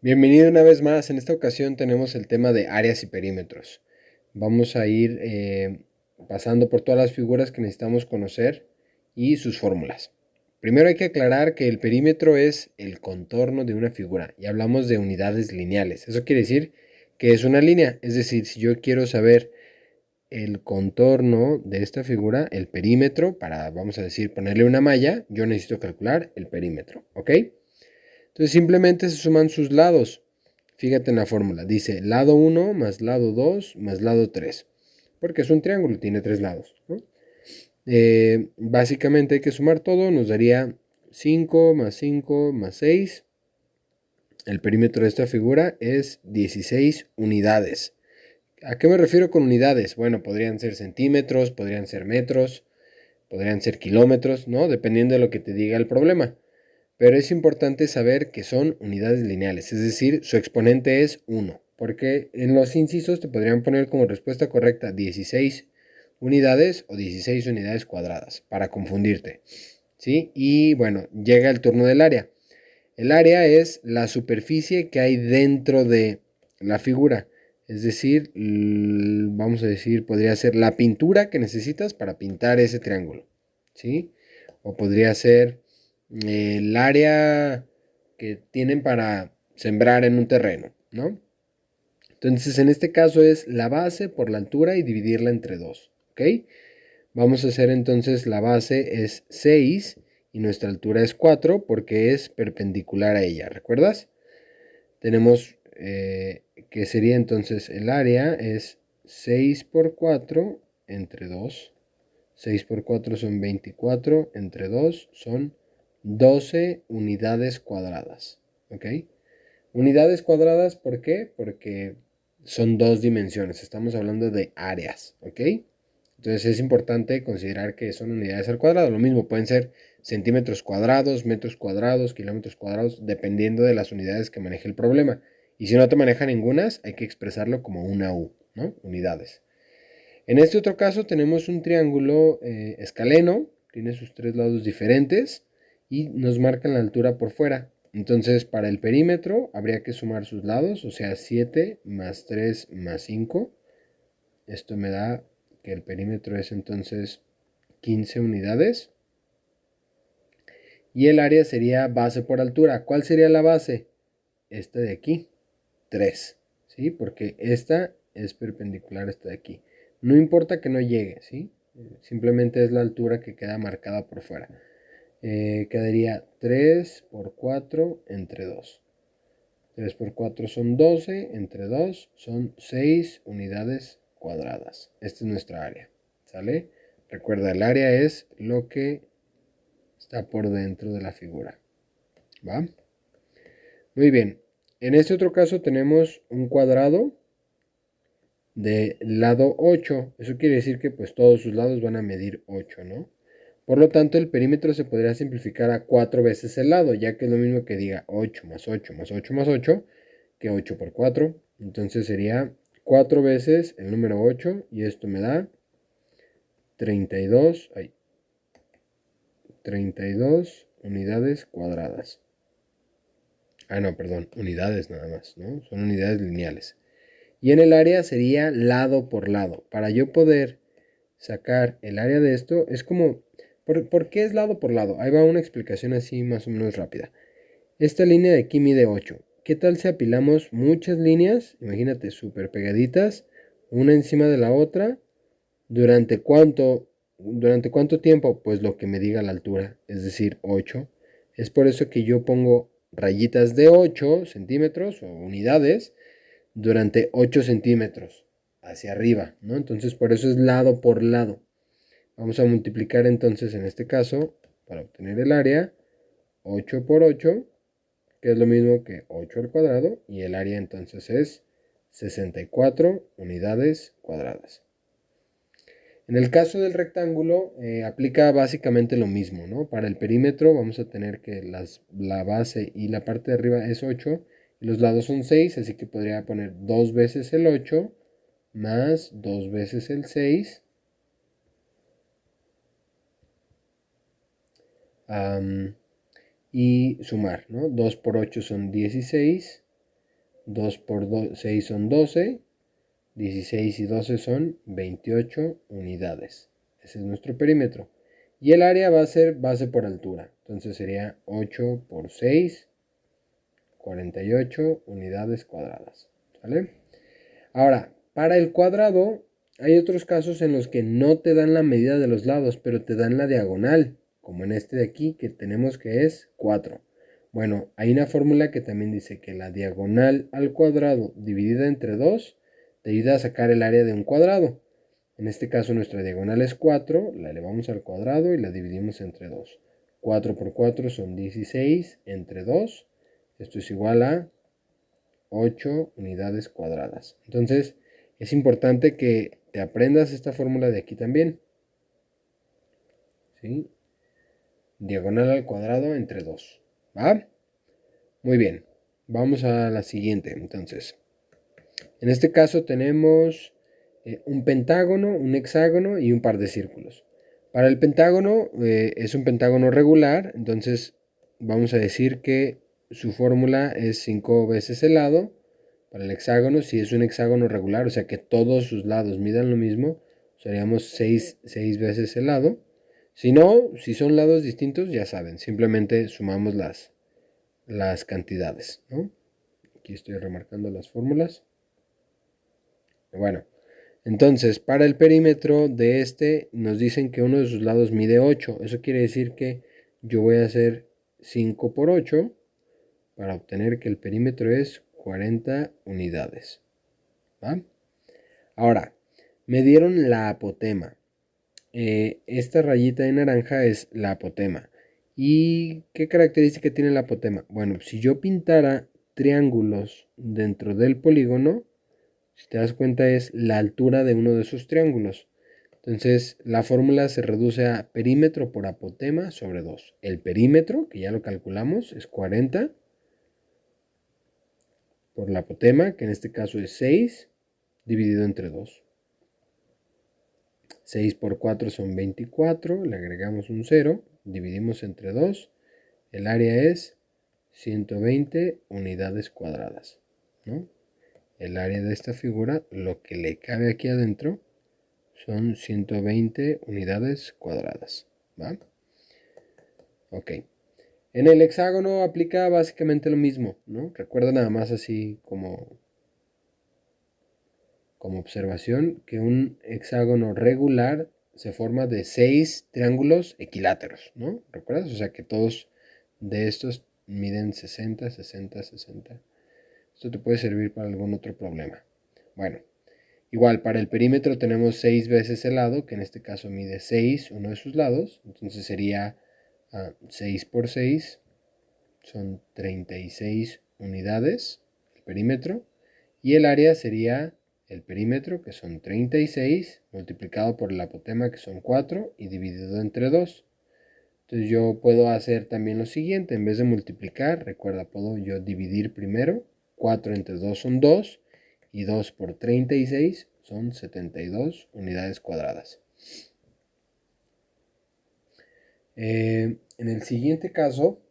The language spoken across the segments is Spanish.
Bienvenido una vez más. En esta ocasión tenemos el tema de áreas y perímetros. Vamos a ir pasando por todas las figuras que necesitamos conocer y sus fórmulas. Primero hay que aclarar que el perímetro es el contorno de una figura y hablamos de unidades lineales. Eso quiere decir que es una línea. Es decir, si yo quiero saber el contorno de esta figura, el perímetro, para, vamos a decir, ponerle una malla, yo necesito calcular el perímetro, ¿ok? Entonces simplemente se suman sus lados. Fíjate en la fórmula. Dice lado 1 más lado 2 más lado 3. Porque es un triángulo, tiene tres lados, ¿no? Básicamente hay que sumar todo. Nos daría 5 más 5 más 6. El perímetro de esta figura es 16 unidades. ¿A qué me refiero con unidades? Bueno, podrían ser centímetros, podrían ser metros, podrían ser kilómetros, ¿no? Dependiendo de lo que te diga el problema. Pero es importante saber que son unidades lineales, es decir, su exponente es 1, porque en los incisos te podrían poner como respuesta correcta 16 unidades o 16 unidades cuadradas, para confundirte, ¿sí? Y bueno, llega el turno del área. El área es la superficie que hay dentro de la figura, es decir, vamos a decir, podría ser la pintura que necesitas para pintar ese triángulo, ¿sí? O podría ser el área que tienen para sembrar en un terreno, ¿no? Entonces, en este caso es la base por la altura y dividirla entre 2, ¿ok? Vamos a hacer entonces la base es 6 y nuestra altura es 4 porque es perpendicular a ella, ¿recuerdas? Tenemos que sería entonces el área es 6 por 4 entre 2. 6 por 4 son 24, entre 2 son 12 unidades cuadradas. ¿Ok? Unidades cuadradas, ¿por qué? Porque son dos dimensiones, estamos hablando de áreas. ¿Ok? Entonces es importante considerar que son unidades al cuadrado. Lo mismo pueden ser centímetros cuadrados, metros cuadrados, kilómetros cuadrados, dependiendo de las unidades que maneje el problema. Y si no te maneja ningunas, hay que expresarlo como una U, ¿no? Unidades. En este otro caso tenemos un triángulo escaleno, tiene sus tres lados diferentes y nos marcan la altura por fuera. Entonces para el perímetro habría que sumar sus lados, o sea 7 más 3 más 5. Esto me da que el perímetro es entonces 15 unidades. Y el área sería base por altura. ¿Cuál sería la base? Esta de aquí, 3, ¿sí? Porque esta es perpendicular a esta de aquí. No importa que no llegue, ¿sí? Simplemente es la altura que queda marcada por fuera. Quedaría 3 por 4 entre 2. 3 por 4 son 12, entre 2 son 6 unidades cuadradas. Esta es nuestra área, ¿sale? Recuerda, el área es lo que está por dentro de la figura, ¿va? Muy bien, en este otro caso tenemos un cuadrado de lado 8. Eso quiere decir que pues todos sus lados van a medir 8, ¿no? Por lo tanto, el perímetro se podría simplificar a 4 veces el lado, ya que es lo mismo que diga 8 más 8 más 8 más 8, que 8 por 4. Entonces sería 4 veces el número 8 y esto me da 32, 32 unidades cuadradas. Ah, no, perdón, unidades nada más, ¿no? Son unidades lineales. Y en el área sería lado por lado. Para yo poder sacar el área de esto, es como, ¿por qué es lado por lado? Ahí va una explicación así más o menos rápida. Esta línea de aquí mide 8. ¿Qué tal si apilamos muchas líneas? Imagínate, súper pegaditas, una encima de la otra. ¿Durante cuánto tiempo? Pues lo que me diga la altura, es decir, 8. Es por eso que yo pongo rayitas de 8 centímetros o unidades durante 8 centímetros hacia arriba, ¿no? Entonces por eso es lado por lado. Vamos a multiplicar entonces en este caso, para obtener el área, 8 por 8, que es lo mismo que 8 al cuadrado, y el área entonces es 64 unidades cuadradas. En el caso del rectángulo aplica básicamente lo mismo, ¿no? Para el perímetro vamos a tener que la base y la parte de arriba es 8 y los lados son 6, así que podría poner 2 veces el 8 más 2 veces el 6 y sumar, ¿no? 2 por 8 son 16 2 por 6 son 12. 16 y 12 son 28 unidades. Ese es nuestro perímetro. Y el área va a ser base por altura. Entonces sería 8 por 6, 48 unidades cuadradas. ¿Vale? Ahora, para el cuadrado, hay otros casos en los que no te dan la medida de los lados, pero te dan la diagonal, como en este de aquí que tenemos que es 4. Bueno, hay una fórmula que también dice que la diagonal al cuadrado dividida entre 2 te ayuda a sacar el área de un cuadrado. En este caso nuestra diagonal es 4, la elevamos al cuadrado y la dividimos entre 2. 4 por 4 son 16 entre 2. Esto es igual a 8 unidades cuadradas. Entonces es importante que te aprendas esta fórmula de aquí también. ¿Sí? Diagonal al cuadrado entre 2. ¿Va? Muy bien. Vamos a la siguiente. Entonces, en este caso tenemos un pentágono, un hexágono y un par de círculos. Para el pentágono es un pentágono regular, entonces vamos a decir que su fórmula es 5 veces el lado. Para el hexágono, si es un hexágono regular, o sea que todos sus lados midan lo mismo, usaríamos 6 veces el lado. Si no, si son lados distintos, ya saben, simplemente sumamos las cantidades, ¿no? Aquí estoy remarcando las fórmulas. Bueno, entonces para el perímetro de este nos dicen que uno de sus lados mide 8. Eso quiere decir que yo voy a hacer 5 por 8 para obtener que el perímetro es 40 unidades. ¿Va? Ahora, me dieron la apotema. Esta rayita de naranja es la apotema. ¿Y qué característica tiene la apotema? Bueno, si yo pintara triángulos dentro del polígono, si te das cuenta es la altura de uno de esos triángulos. Entonces la fórmula se reduce a perímetro por apotema sobre 2. El perímetro, que ya lo calculamos, es 40 por la apotema, que en este caso es 6, dividido entre 2. 6 por 4 son 24, le agregamos un 0, dividimos entre 2, el área es 120 unidades cuadradas, ¿no? El área de esta figura, lo que le cabe aquí adentro, son 120 unidades cuadradas, ¿va? Ok. En el hexágono aplica básicamente lo mismo, ¿no? Recuerda nada más así como observación que un hexágono regular se forma de 6 triángulos equiláteros, ¿no? ¿Recuerdas? O sea que todos de estos miden 60, 60, 60. Esto te puede servir para algún otro problema. Bueno, igual para el perímetro tenemos 6 veces el lado, que en este caso mide 6 uno de sus lados. Entonces sería 6 por 6, son 36 unidades el perímetro. Y el área sería el perímetro, que son 36, multiplicado por el apotema, que son 4, y dividido entre 2. Entonces yo puedo hacer también lo siguiente, en vez de multiplicar, recuerda, puedo yo dividir primero, 4 entre 2 son 2, y 2 por 36 son 72 unidades cuadradas. En el siguiente caso,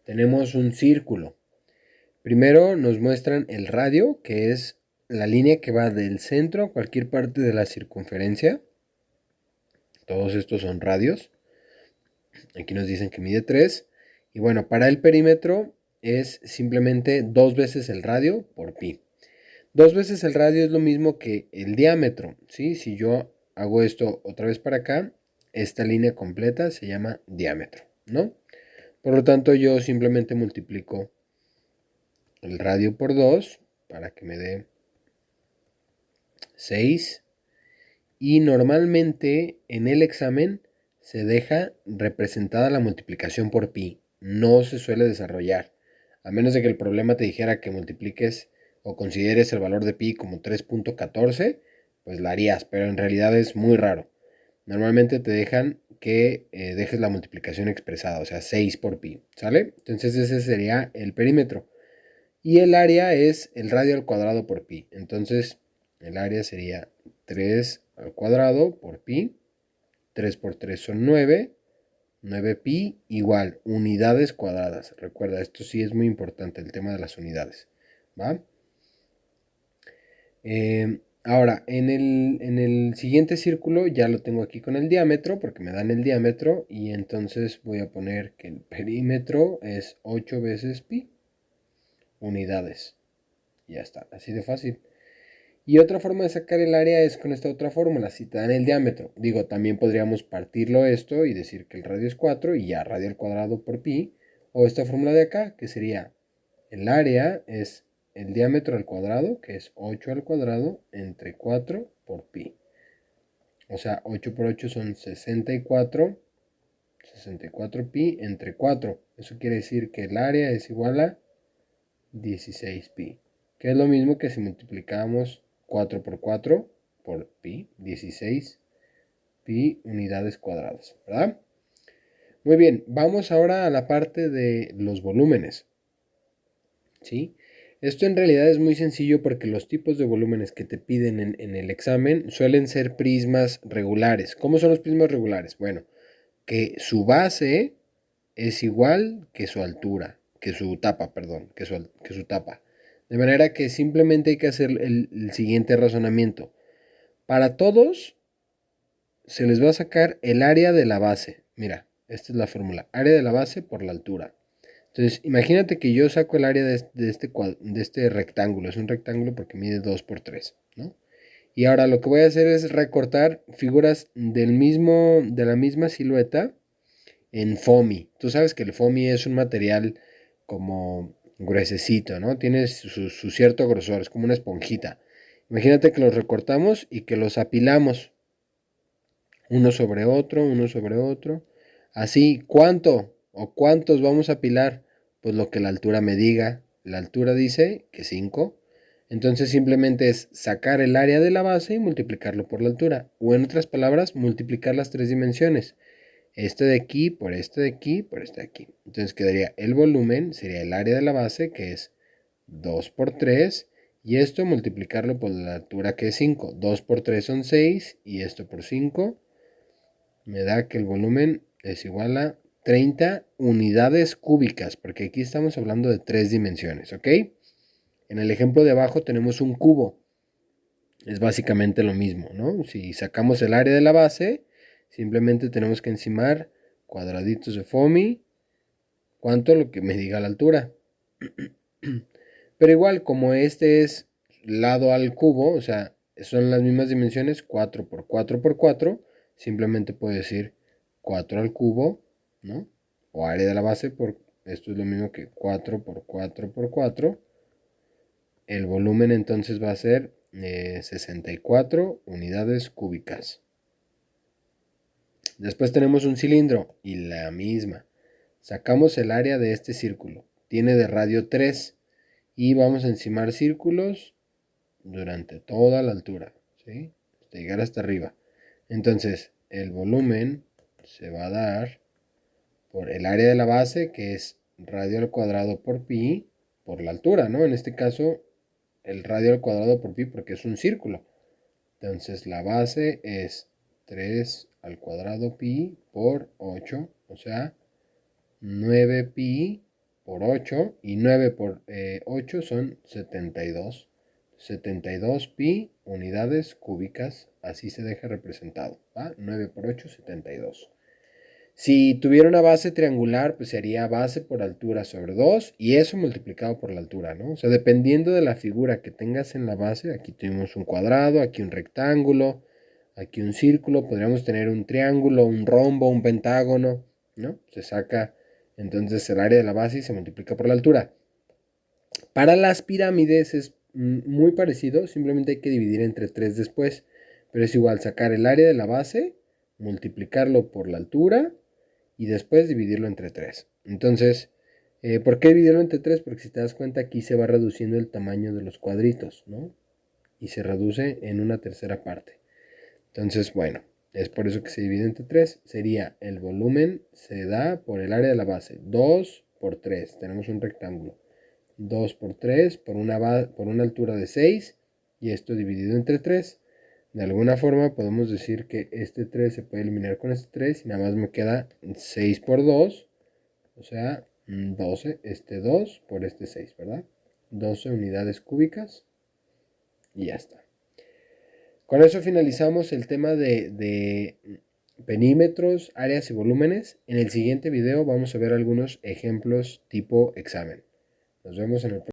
tenemos un círculo. Primero nos muestran el radio, que es la línea que va del centro a cualquier parte de la circunferencia. Todos estos son radios. Aquí nos dicen que mide 3. Y bueno, para el perímetro es simplemente 2 veces el radio por pi. 2 veces el radio es lo mismo que el diámetro, ¿sí? Si yo hago esto otra vez para acá, esta línea completa se llama diámetro, ¿no? Por lo tanto, yo simplemente multiplico el radio por 2 para que me dé 6. Y normalmente en el examen se deja representada la multiplicación por pi. No se suele desarrollar. A menos de que el problema te dijera que multipliques o consideres el valor de pi como 3.14, pues la harías, pero en realidad es muy raro. Normalmente te dejan que dejes la multiplicación expresada, o sea, 6 por pi, ¿sale? Entonces ese sería el perímetro. Y el área es el radio al cuadrado por pi. Entonces el área sería 3 al cuadrado por pi. 3 por 3 son 9. 9pi igual unidades cuadradas. Recuerda, esto sí es muy importante, el tema de las unidades, ¿va? Ahora, en el siguiente círculo ya lo tengo aquí con el diámetro, porque me dan el diámetro, y entonces voy a poner que el perímetro es 8 veces pi unidades. Ya está, así de fácil. Y otra forma de sacar el área es con esta otra fórmula, si te dan el diámetro. Digo, también podríamos partirlo esto y decir que el radio es 4 y ya radio al cuadrado por pi. O esta fórmula de acá, que sería el área es el diámetro al cuadrado, que es 8 al cuadrado, entre 4 por pi. O sea, 8 por 8 son 64 pi entre 4. Eso quiere decir que el área es igual a 16 pi. Que es lo mismo que si multiplicamos 4 por 4 por pi, 16 pi unidades cuadradas, ¿verdad? Muy bien, vamos ahora a la parte de los volúmenes. ¿Sí? Esto en realidad es muy sencillo porque los tipos de volúmenes que te piden en el examen suelen ser prismas regulares. ¿Cómo son los prismas regulares? Bueno, que su base es igual que su altura, que su tapa, perdón, que su tapa. De manera que simplemente hay que hacer el siguiente razonamiento. Para todos se les va a sacar el área de la base. Mira, esta es la fórmula. Área de la base por la altura. Entonces, imagínate que yo saco el área de este rectángulo. Es un rectángulo porque mide 2 por 3, ¿no? Y ahora lo que voy a hacer es recortar figuras de la misma silueta en foamy. Tú sabes que el foamy es un material como gruesecito, ¿no? Tiene su cierto grosor, es como una esponjita. Imagínate que los recortamos y que los apilamos uno sobre otro, uno sobre otro. Así, ¿cuánto o cuántos vamos a apilar? Pues lo que la altura me diga. La altura dice que 5. Entonces simplemente es sacar el área de la base y multiplicarlo por la altura. O en otras palabras, multiplicar las tres dimensiones. Este de aquí por este de aquí por este de aquí. Entonces quedaría el volumen, sería el área de la base, que es 2 por 3. Y esto multiplicarlo por la altura, que es 5. 2 por 3 son 6. Y esto por 5 me da que el volumen es igual a 30 unidades cúbicas, porque aquí estamos hablando de tres dimensiones, ¿ok? En el ejemplo de abajo tenemos un cubo. Es básicamente lo mismo, ¿no? Si sacamos el área de la base, simplemente tenemos que encimar cuadraditos de foamy, cuánto lo que me diga la altura. Pero igual, como este es lado al cubo, o sea, son las mismas dimensiones, 4 por 4 por 4, simplemente puedo decir 4 al cubo, ¿no? O área de la base, esto es lo mismo que 4 por 4 por 4. El volumen entonces va a ser 64 unidades cúbicas. Después tenemos un cilindro y la misma. Sacamos el área de este círculo. Tiene de radio 3 y vamos a encimar círculos durante toda la altura, ¿sí? Hasta llegar hasta arriba. Entonces, el volumen se va a dar por el área de la base, que es radio al cuadrado por pi, por la altura, ¿no? En este caso, el radio al cuadrado por pi porque es un círculo. Entonces, la base es 3 al cuadrado pi por 8, o sea, 9 pi por 8, y 9 por 8 son 72. 72 pi unidades cúbicas, así se deja representado, ¿va? 9 por 8, 72. Si tuviera una base triangular, pues sería base por altura sobre 2 y eso multiplicado por la altura, ¿no? O sea, dependiendo de la figura que tengas en la base, aquí tuvimos un cuadrado, aquí un rectángulo, aquí un círculo, podríamos tener un triángulo, un rombo, un pentágono, ¿no? Se saca entonces el área de la base y se multiplica por la altura. Para las pirámides es muy parecido, simplemente hay que dividir entre 3 después, pero es igual sacar el área de la base, multiplicarlo por la altura y después dividirlo entre 3. Entonces, ¿por qué dividirlo entre 3? Porque si te das cuenta aquí se va reduciendo el tamaño de los cuadritos, ¿no? Y se reduce en una tercera parte. Entonces, bueno, es por eso que se divide entre 3. Sería el volumen se da por el área de la base. 2 por 3. Tenemos un rectángulo. 2 por 3 por una altura de 6. Y esto dividido entre 3 De alguna forma podemos decir que este 3 se puede eliminar con este 3 y nada más me queda 6 por 2, o sea, 12, este 2 por este 6, ¿verdad? 12 unidades cúbicas y ya está. Con eso finalizamos el tema de perímetros, áreas y volúmenes. En el siguiente video vamos a ver algunos ejemplos tipo examen. Nos vemos en el próximo.